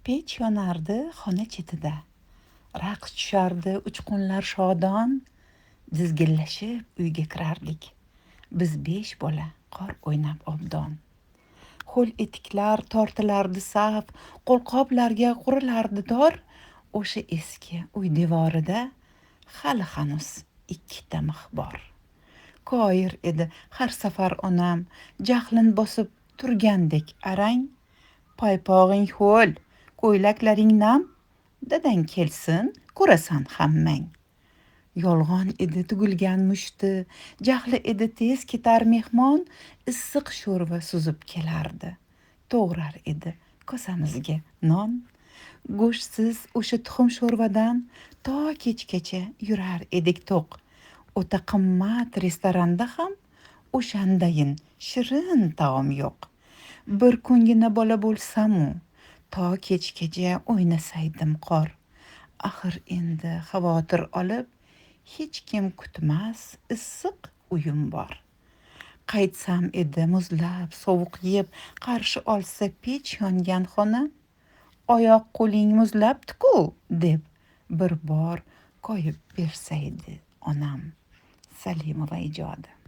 Pech yonardi xona chetida, raqs tushardi uchqunlar shodon. Dizginlashib uyga kirardik, biz 5 bola qor o'ynab obdon. Ho'l etiklar tortilardi saf, qo'lqoplarga qurilardi dor. O'sha eski uy devorida hali hanuz 2 mix bor. Koyir edi har safar onam, jahlim bosib turgandek arang. Paypog'ing ho'l, ko'ylaklaring nam, dadang kelsin ko'rasan hammang. Yolg'on edi tugilgan mushti, jahli edi tez ketar mehmon. Issiq sho'rva suzib kelardi, to'g'rar edi kosamizga non. Go'shtsiz o'sha tuxum sho'rvadan to kechgacha yurar edik to'q. O'ta qimmat restoranda ham o'shandayin shirin taom yo'q. Bir kungina bola bo'lsamu, to kechgacha o'ynasaydim qor. Axir endi xavotir olib, hech kim kutmas issiq uyim bor. Qaytsam edi muzlab sovuq yeb, qarshi olsa pech yongan xona. Oyoq qo'ling muzlabdi-ku deb bir bor koyib bersaydi onam. Salimova ijodi.